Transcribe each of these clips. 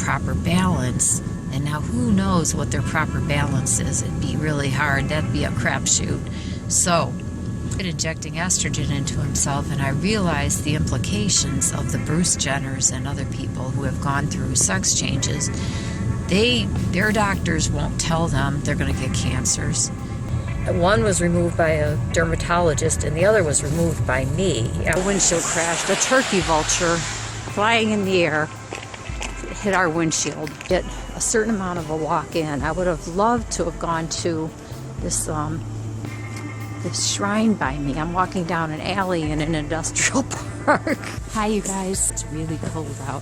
proper balance. And now who knows what their proper balance is? It'd be really hard. That'd be a crapshoot. So, injecting estrogen into himself, and I realized the implications of the Bruce Jenners and other people who have gone through sex changes. Their doctors won't tell them they're going to get cancers. One was removed by a dermatologist, and the other was removed by me. A windshield crashed. A turkey vulture flying in the air hit our windshield. Get a certain amount of a walk in. I would have loved to have gone to this shrine by me. I'm walking down an alley in an industrial park. Hi, you guys. It's really cold out.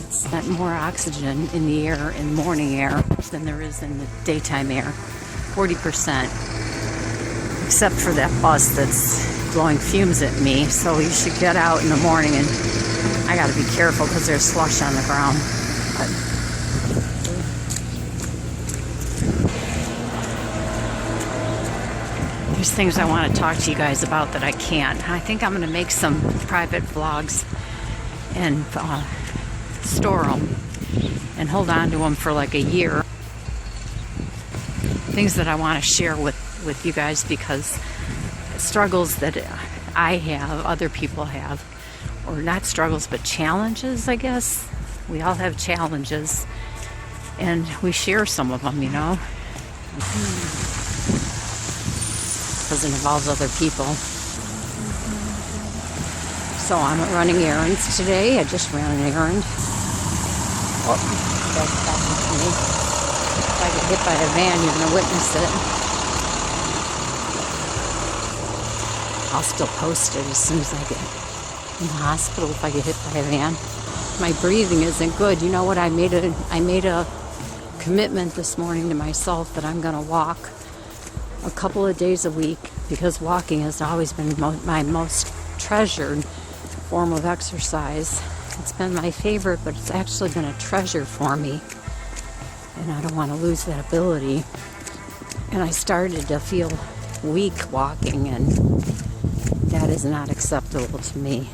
It's got more oxygen in the air, in morning air, than there is in the daytime air. 40%. Except for that bus that's blowing fumes at me. So you should get out in the morning, and I gotta be careful because there's slush on the ground. There's things I want to talk to you guys about that I can't. I think I'm going to make some private vlogs and store them and hold on to them for like a year. Things that I want to share with you guys, because struggles that I have, other people have, or not struggles but challenges, I guess. We all have challenges, and we share some of them, you know. Because it involves other people. So I'm running errands today. I just ran an errand. Oh, that's happened to me. If I get hit by a van, you're going to witness it. I'll still post it as soon as I get in the hospital if I get hit by a van. My breathing isn't good. You know what? I made a commitment this morning to myself that I'm going to walk a couple of days a week, because walking has always been my most treasured form of exercise. It's been my favorite, but it's actually been a treasure for me, and I don't want to lose that ability. And I started to feel weak walking, and that is not acceptable to me.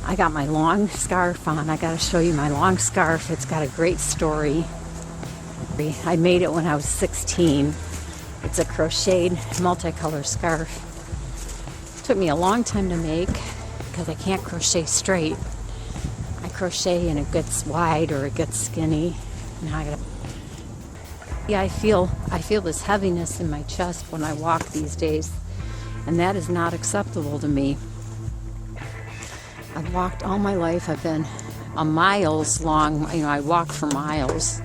I got my long scarf on. I got to show you my long scarf. It's got a great story. I made it when I was 16. It's a crocheted multicolor scarf. It took me a long time to make because I can't crochet straight. I crochet and it gets wide or it gets skinny. Now I feel this heaviness in my chest when I walk these days, and that is not acceptable to me. I've walked all my life. I've been a miles long. You know, I walk for miles.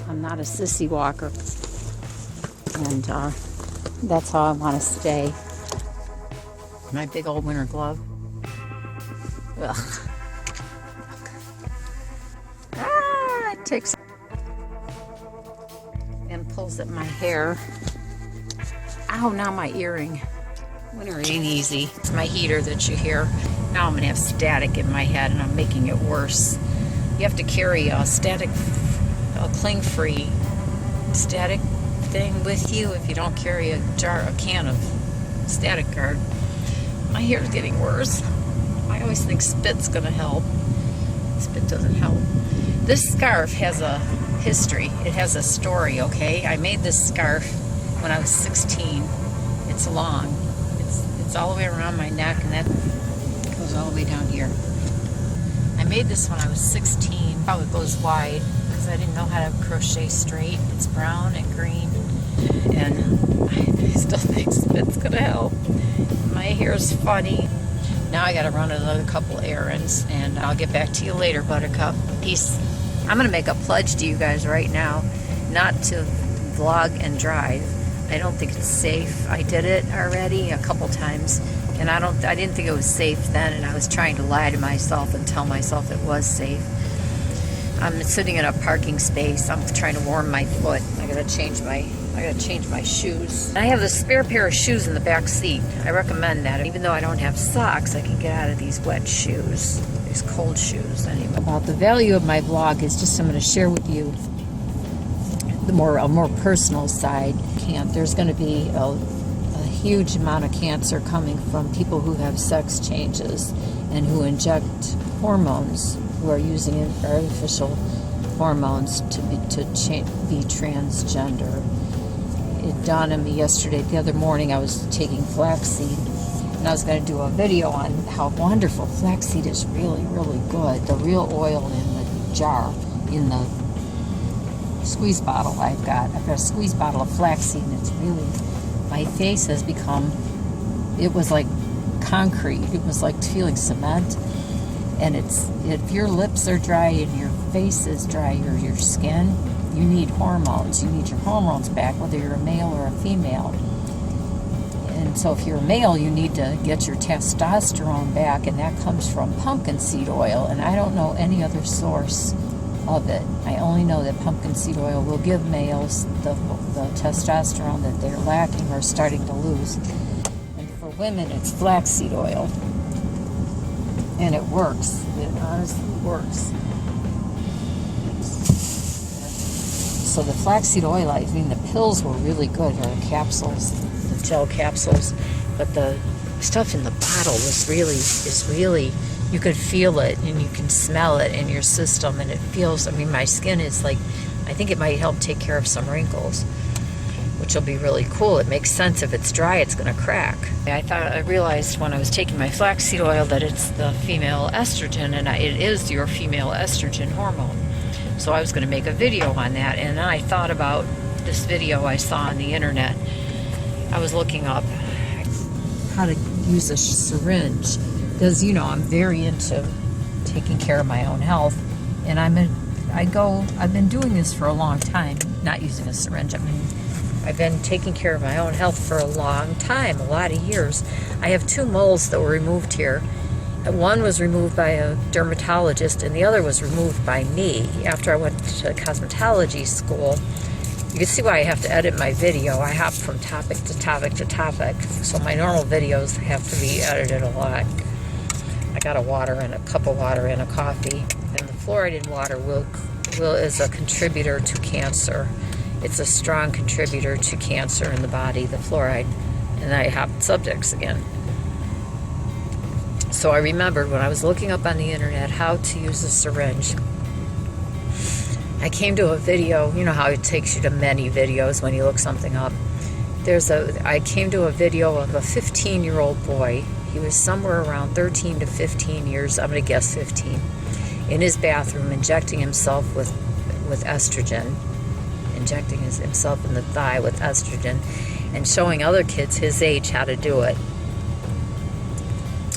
I'm not a sissy walker. And that's how I want to stay. My big old winter glove. Ugh. It takes and pulls at my hair. Ow, now my earring. Winter ain't easy. It's my heater that you hear. Now I'm going to have static in my head, and I'm making it worse. You have to carry a cling-free static thing with you if you don't carry a can of static guard. My hair's getting worse. I always think spit's gonna help. Spit doesn't help. This scarf has a history. It has a story, okay? I made this scarf when I was 16. It's long. It's all the way around my neck, and that goes all the way down here. I made this when I was 16. How it goes wide, because I didn't know how to crochet straight. It's brown and green, and I still think spit's gonna help. My hair's funny. Now I gotta run another couple errands, and I'll get back to you later, Buttercup. Peace. I'm gonna make a pledge to you guys right now not to vlog and drive. I don't think it's safe. I did it already a couple times, and I didn't think it was safe then, and I was trying to lie to myself and tell myself it was safe. I'm sitting in a parking space. I'm trying to warm my foot. I gotta change my shoes. I have a spare pair of shoes in the back seat. I recommend that. Even though I don't have socks, I can get out of these wet shoes, these cold shoes anyway. Well, the value of my vlog is just I'm going to share with you a more personal side. There's going to be a huge amount of cancer coming from people who have sex changes and who inject hormones who are using artificial hormones to be transgender. It dawned on me yesterday, the other morning, I was taking flaxseed, and I was going to do a video on how wonderful flaxseed is. Really, really good. The real oil in the jar, in the squeeze bottle I've got a squeeze bottle of flaxseed, and it's really, my face has become, it was like concrete. It was like feeling cement. And if your lips are dry and your face is dry, or your skin, you need hormones. You need your hormones back, whether you're a male or a female. And so if you're a male, you need to get your testosterone back, and that comes from pumpkin seed oil. And I don't know any other source of it. I only know that pumpkin seed oil will give males the testosterone that they're lacking or starting to lose. And for women, it's flaxseed oil. And it works. It honestly works. So the flaxseed oil, I mean, the pills were really good, or capsules, the gel capsules, but the stuff in the bottle is really, you could feel it and you can smell it in your system, and it feels, I mean, my skin is like, I think it might help take care of some wrinkles, which will be really cool. It makes sense. If it's dry, it's going to crack. I realized when I was taking my flaxseed oil that it's the female estrogen, and it is your female estrogen hormone. So I was going to make a video on that, and then I thought about this video I saw on the internet. I was looking up how to use a syringe, because, you know, I'm very into taking care of my own health, and I've been doing this for a long time, not using a syringe. I mean, I've been taking care of my own health for a long time, a lot of years. I have 2 moles that were removed here. One was removed by a dermatologist, and the other was removed by me after I went to cosmetology school. You can see why I have to edit my video. I hop from topic to topic to topic, so my normal videos have to be edited a lot. I got a cup of water and a coffee, and the fluoride in water is a contributor to cancer. It's a strong contributor to cancer in the body, the fluoride. And I hopped subjects again. So I remembered when I was looking up on the internet how to use a syringe, I came to a video. You know how it takes you to many videos when you look something up. I came to a video of a 15-year-old boy. He was somewhere around 13 to 15 years, I'm going to guess 15, in his bathroom, injecting himself with estrogen. Injecting himself in the thigh with estrogen, and showing other kids his age how to do it.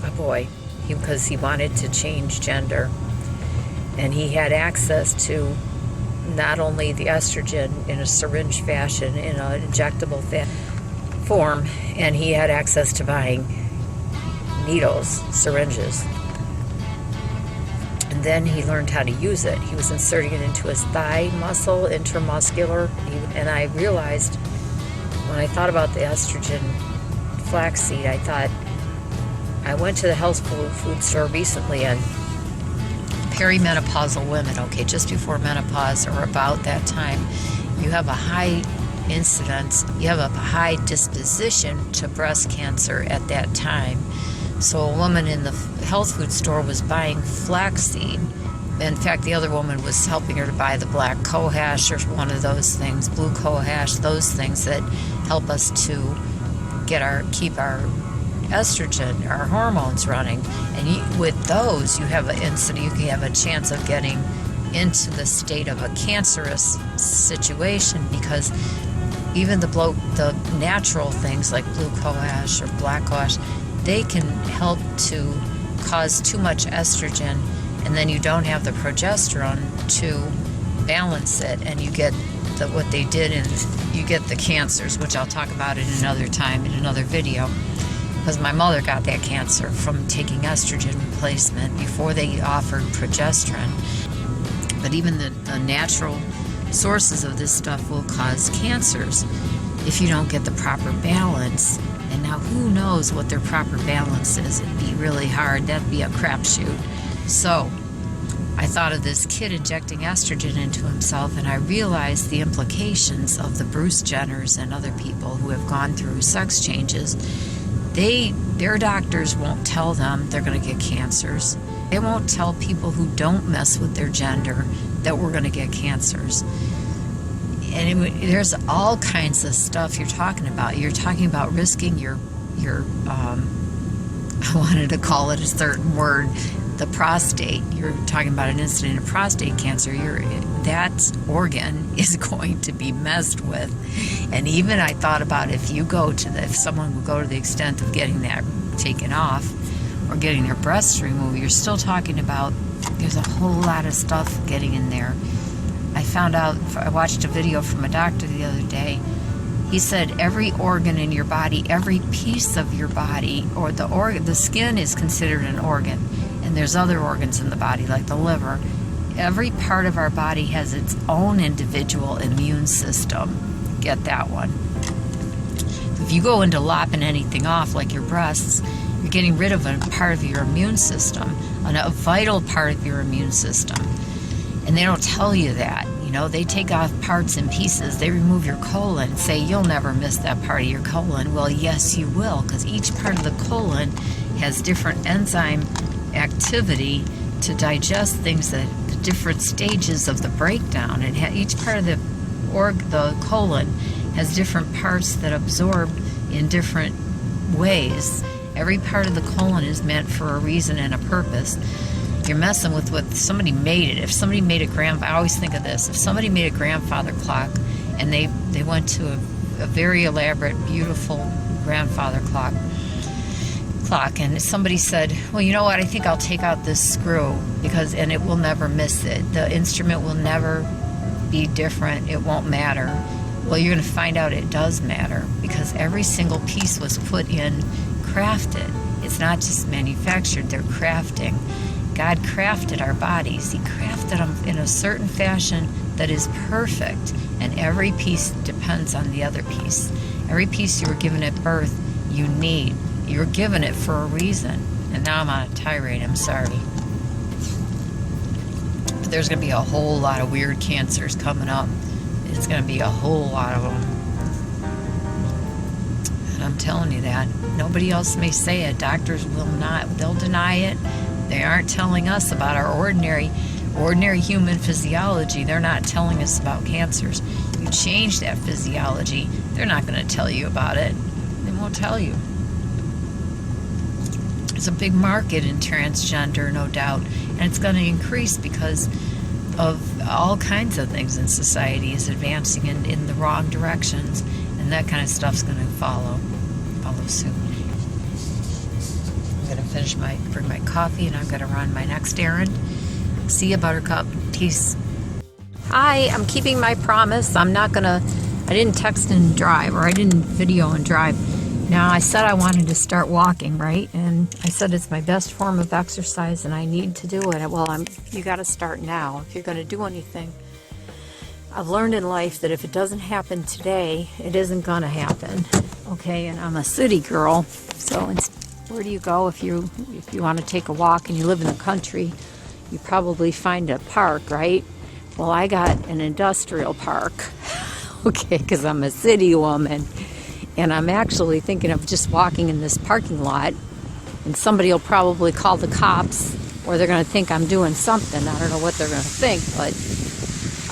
A boy, because he wanted to change gender, and he had access to not only the estrogen in a syringe fashion, in an injectable form, and he had access to buying needles, syringes. And then he learned how to use it. He was inserting it into his thigh muscle, intramuscular. And I realized, when I thought about the estrogen flaxseed, I went to the health food store recently, and perimenopausal women, okay, just before menopause or about that time, you have a high incidence, you have a high disposition to breast cancer at that time. So a woman in the health food store was buying flaxseed. In fact, the other woman was helping her to buy the black cohosh, or one of those things, blue cohosh, those things that help us to keep our estrogen, our hormones running. And with those, you have a chance of getting into the state of a cancerous situation, because even the natural things like blue cohosh or black cohosh, they can help to cause too much estrogen, and then you don't have the progesterone to balance it, and you get what they did, and you get the cancers, which I'll talk about in another time in another video, because my mother got that cancer from taking estrogen replacement before they offered progesterone. But even the natural sources of this stuff will cause cancers if you don't get the proper balance. And now who knows what their proper balance is? It'd be really hard. That'd be a crapshoot. So I thought of this kid injecting estrogen into himself, and I realized the implications of the Bruce Jenners and other people who have gone through sex changes. Their doctors won't tell them they're going to get cancers. They won't tell people who don't mess with their gender that we're going to get cancers. And there's all kinds of stuff you're talking about. You're talking about risking your I wanted to call it a certain word, the prostate. You're talking about an incident of prostate cancer. That organ is going to be messed with. And even I thought about if someone would go to the extent of getting that taken off or getting their breasts removed, you're still talking about there's a whole lot of stuff getting in there. I watched a video from a doctor the other day. He said every organ in your body, every piece of your body, or the skin is considered an organ, and there's other organs in the body like the liver. Every part of our body has its own individual immune system. Get that one. If you go into lopping anything off, like your breasts, you're getting rid of a part of your immune system, a vital part of your immune system. And they don't tell you that. They take off parts and pieces. They remove your colon, say you'll never miss that part of your colon. Well, yes, you will, because each part of the colon has different enzyme activity to digest things at different stages of the breakdown. And each part of the colon has different parts that absorb in different ways. Every part of the colon is meant for a reason and a purpose. You're messing with what somebody made it. If somebody made I always think of this, if somebody made a grandfather clock and they went to a very elaborate, beautiful grandfather clock, and somebody said, well, you know what, I think I'll take out this screw and it will never miss it. The instrument will never be different. It won't matter. Well, you're going to find out it does matter, because every single piece was put in, crafted. It's not just manufactured, they're crafting. God crafted our bodies. He crafted them in a certain fashion that is perfect, and every piece depends on the other piece. Every piece you were given at birth, you need. You were given it for a reason. And now I'm on a tirade, I'm sorry. But there's going to be a whole lot of weird cancers coming up. It's going to be a whole lot of them. And I'm telling you that. Nobody else may say it. Doctors will not. They'll deny it. They aren't telling us about our ordinary human physiology. They're not telling us about cancers. You change that physiology, they're not going to tell you about it. They won't tell you. It's a big market in transgender, no doubt, and it's going to increase because of all kinds of things in society is advancing in the wrong directions, and that kind of stuff's going to follow soon. I'm going to bring my coffee, and I'm going to run my next errand. See you, Buttercup. Peace. Hi, I'm keeping my promise. I didn't text and drive, or I didn't video and drive. Now, I said I wanted to start walking, right? And I said it's my best form of exercise and I need to do it. Well, you got to start now if you're going to do anything. I've learned in life that if it doesn't happen today, it isn't going to happen. Okay, and I'm a city girl, so where do you go if you want to take a walk and you live in the country? You probably find a park, right? Well, I got an industrial park, okay, because I'm a city woman. And I'm actually thinking of just walking in this parking lot, and somebody will probably call the cops, or they're going to think I'm doing something. I don't know what they're going to think, but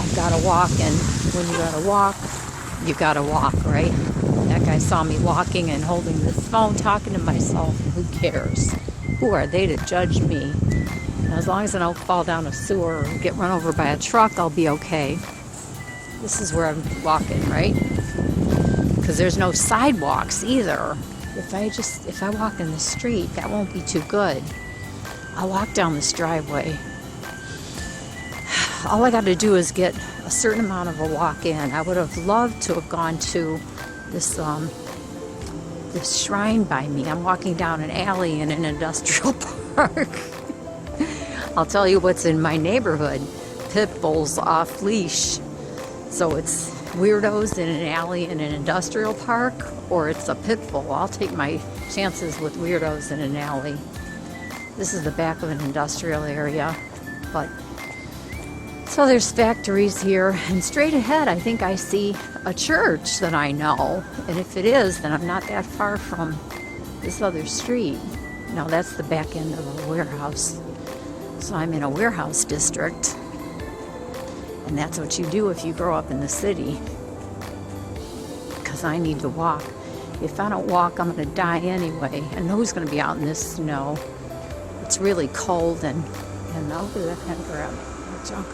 I've got to walk, and when you got to walk, right? That guy saw me walking and holding this phone, talking to myself. Who cares? Who are they to judge me? And as long as I don't fall down a sewer or get run over by a truck, I'll be okay. This is where I'm walking, right? Because there's no sidewalks either. If I walk in the street, that won't be too good. I'll walk down this driveway. All I got to do is get a certain amount of a walk in. I would have loved to have gone to this shrine by me. I'm walking down an alley in an industrial park. I'll tell you what's in my neighborhood. Pit bulls off leash. So it's weirdos in an alley in an industrial park, or it's a pit bull. I'll take my chances with weirdos in an alley. This is the back of an industrial area, but so there's factories here, and straight ahead I think I see a church that I know, and if it is, then I'm not that far from this other street. No, that's the back end of a warehouse. So I'm in a warehouse district, and that's what you do if you grow up in the city, because I need to walk. If I don't walk, I'm going to die anyway. And who's going to be out in this snow? It's really cold, and look at that kind of grab junk.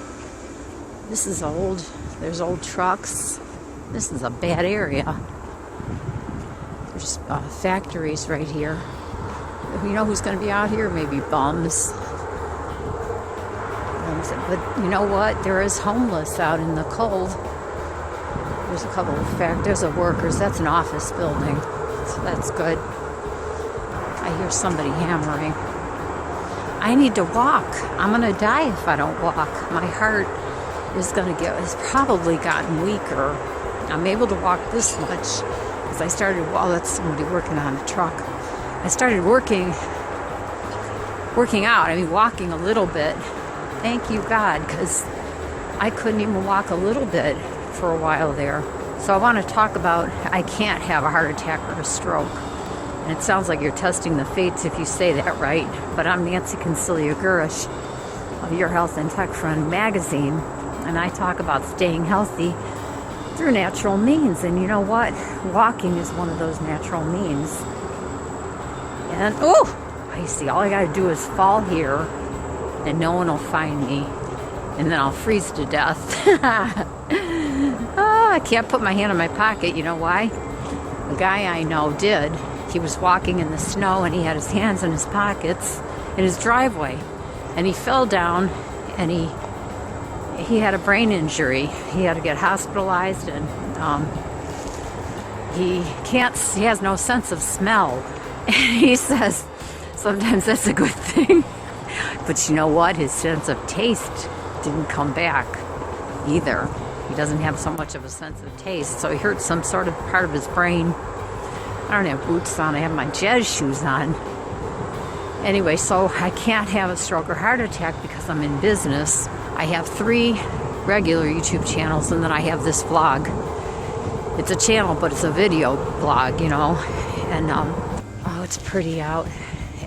This is old. There's old trucks. This is a bad area. There's factories right here. You know who's going to be out here? Maybe bums. But you know what? There is homeless out in the cold. There's a couple of there's a workers. That's an office building, so that's good. I hear somebody hammering. I need to walk. I'm gonna die if I don't walk. My heart has probably gotten weaker. I'm able to walk this much because I started. Well, that's somebody working on a truck. I started working out. I mean, walking a little bit. Thank you, God, because I couldn't even walk a little bit for a while there. So I want to talk about I can't have a heart attack or a stroke. And it sounds like you're testing the fates if you say that right. But I'm Nancy Consilia Gurish of Your Health and Tech Friend magazine. And I talk about staying healthy through natural means. And you know what? Walking is one of those natural means. And, I see. All I got to do is fall here, and no one will find me. And then I'll freeze to death. I can't put my hand in my pocket. You know why? The guy I know did. He was walking in the snow, and he had his hands in his pockets in his driveway. And he fell down, and he had a brain injury. He had to get hospitalized, and he has no sense of smell. And he says sometimes that's a good thing. But you know what? His sense of taste didn't come back either. He doesn't have so much of a sense of taste. So he hurt some sort of part of his brain. I don't have boots on. I have my jazz shoes on. Anyway, so I can't have a stroke or heart attack because I'm in business. I have 3 regular YouTube channels, and then I have this vlog. It's a channel, but it's a video blog, you know. And, it's pretty out.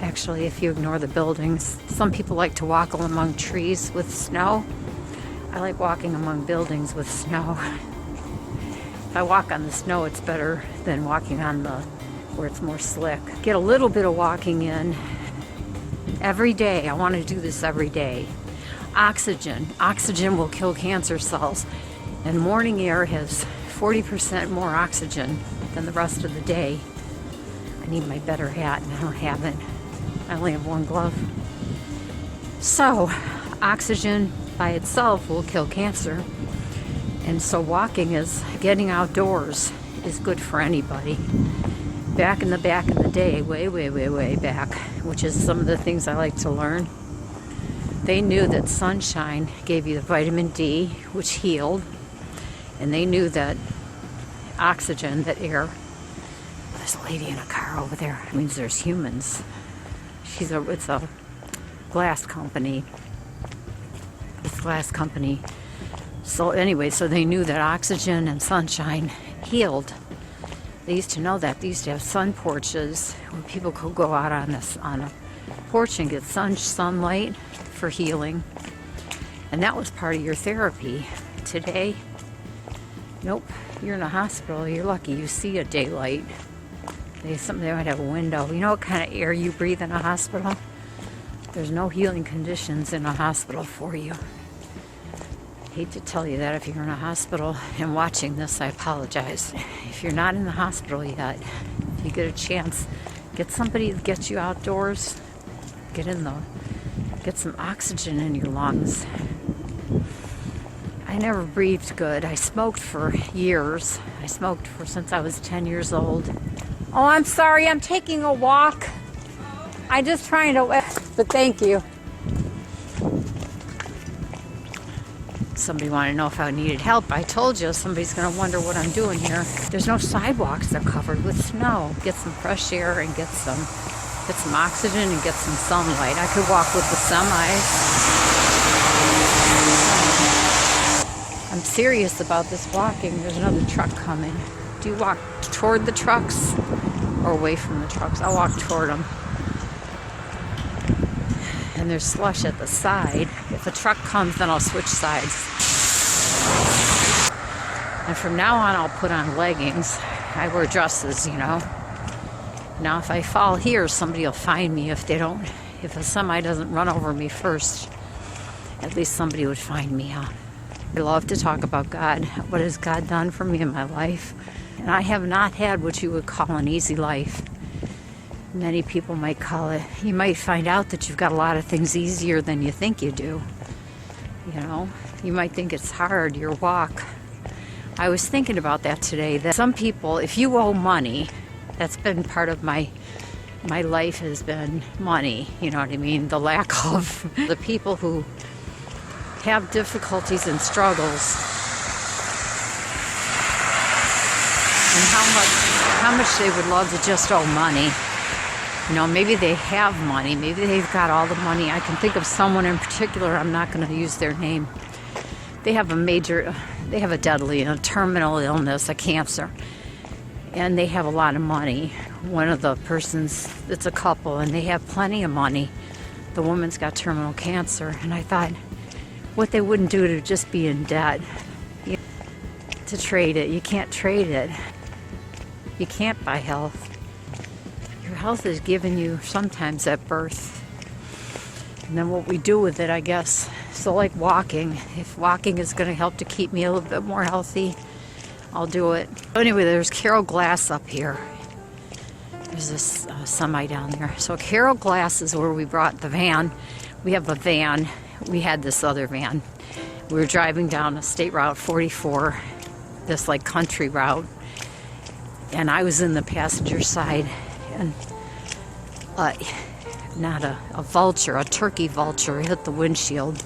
Actually, if you ignore the buildings. Some people like to walk among trees with snow. I like walking among buildings with snow. If I walk on the snow, it's better than walking on where it's more slick. Get a little bit of walking in every day. I want to do this every day. Oxygen. Oxygen will kill cancer cells. And morning air has 40% more oxygen than the rest of the day. I need my better hat, and I don't have it. I only have one glove. So, oxygen by itself will kill cancer. And so getting outdoors is good for anybody. Back in the day, way back, which is some of the things I like to learn, they knew that sunshine gave you the vitamin D, which healed. And they knew that oxygen, that air. There's a lady in a car over there. It means there's humans. It's a glass company. It's a glass company. So anyway, so they knew that oxygen and sunshine healed. They used to know that. They used to have sun porches where people could go out on a porch and get sunlight for healing. And that was part of your therapy. Today, nope. You're in a hospital. You're lucky you see a daylight. They might have a window. You know what kind of air you breathe in a hospital? There's no healing conditions in a hospital for you. I hate to tell you that if you're in a hospital and watching this, I apologize. If you're not in the hospital yet, if you get a chance, get somebody to get you outdoors. Get some oxygen in your lungs. I never breathed good. I smoked for years. I smoked since I was 10 years old. Oh, I'm sorry. I'm taking a walk. I'm just trying to... But thank you. Somebody wanted to know if I needed help. I told you somebody's going to wonder what I'm doing here. There's no sidewalks. They're covered with snow. Get some fresh air and get some oxygen and get some sunlight. I could walk with the semis. I'm serious about this walking. There's another truck coming. Do you walk toward the trucks or away from the trucks? I'll walk toward them. and there's slush at the side. If a truck comes, then I'll switch sides. And from now on, I'll put on leggings. I wear dresses, you know. Now, if I fall here, somebody will find me. If a semi doesn't run over me first, at least somebody would find me out. I love to talk about God. What has God done for me in my life? And I have not had what you would call an easy life. Many people might call it. You might find out that you've got a lot of things easier than you think you do. You know, you might think it's hard, your walk. I was thinking about that today, that some people, if you owe money, that's been part of my life has been money, you know what I mean? The lack of the people who have difficulties and struggles, and how much they would love to just owe money. You know, maybe they have money, maybe they've got all the money. I can think of someone in particular, I'm not going to use their name. They have a deadly, a terminal illness, a cancer, and they have a lot of money. One of the persons, it's a couple, and they have plenty of money. The woman's got terminal cancer, and I thought what they wouldn't do to just be in debt, to trade it. You can't trade it. You can't buy health. Your health is given you sometimes at birth. And then what we do with it, I guess. So like walking, if walking is going to help to keep me a little bit more healthy, I'll do it. Anyway, there's Carol Glass up here. There's this semi down there. So Carol Glass is where we brought the van. We have a van. We had this other van. We were driving down a State Route 44, this like country route, and I was in the passenger side, and not a vulture, a turkey vulture hit the windshield.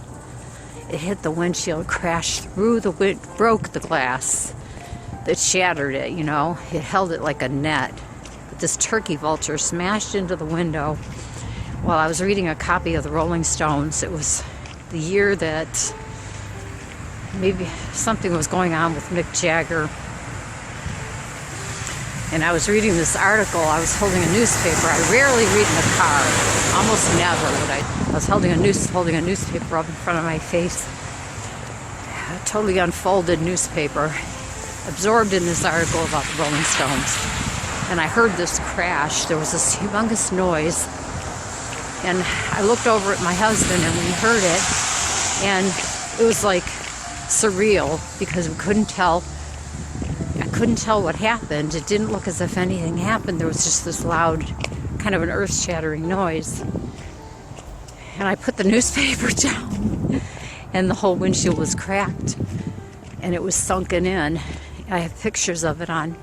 It hit the windshield, crashed through the broke the glass. It shattered it, you know. It held it like a net. But this turkey vulture smashed into the window while I was reading a copy of the Rolling Stones. It was the year that maybe something was going on with Mick Jagger. And I was reading this article. I was holding a newspaper. I rarely read in the car. Almost never would I was holding a newspaper up in front of my face. A totally unfolded newspaper, absorbed in this article about the Rolling Stones. And I heard this crash. There was this humongous noise. And I looked over at my husband and we heard it. And it was like surreal because we couldn't tell. I couldn't tell what happened. It didn't look as if anything happened. There was just this loud, kind of an earth-shattering noise. And I put the newspaper down, and the whole windshield was cracked, and it was sunken in. I have pictures of it on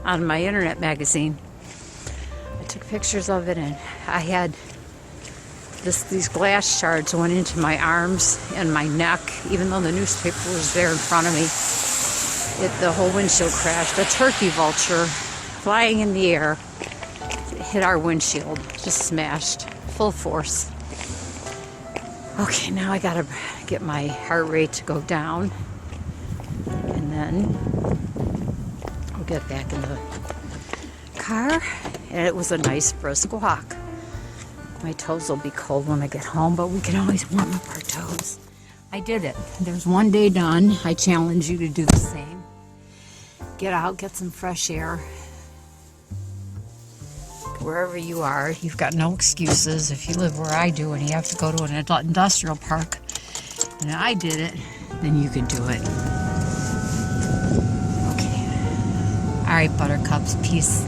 my internet magazine. I took pictures of it, and I had these glass shards went into my arms and my neck, even though the newspaper was there in front of me. The whole windshield crashed. A turkey vulture flying in the air hit our windshield, just smashed, full force. Okay, now I gotta get my heart rate to go down, and then I'll get back in the car. And it was a nice brisk walk. My toes will be cold when I get home, but we can always warm up our toes. I did it. There's one day done. I challenge you to do the same. Get out, get some fresh air. Wherever you are, you've got no excuses. If you live where I do and you have to go to an industrial park, and I did it, then you can do it. Okay. All right, buttercups, peace.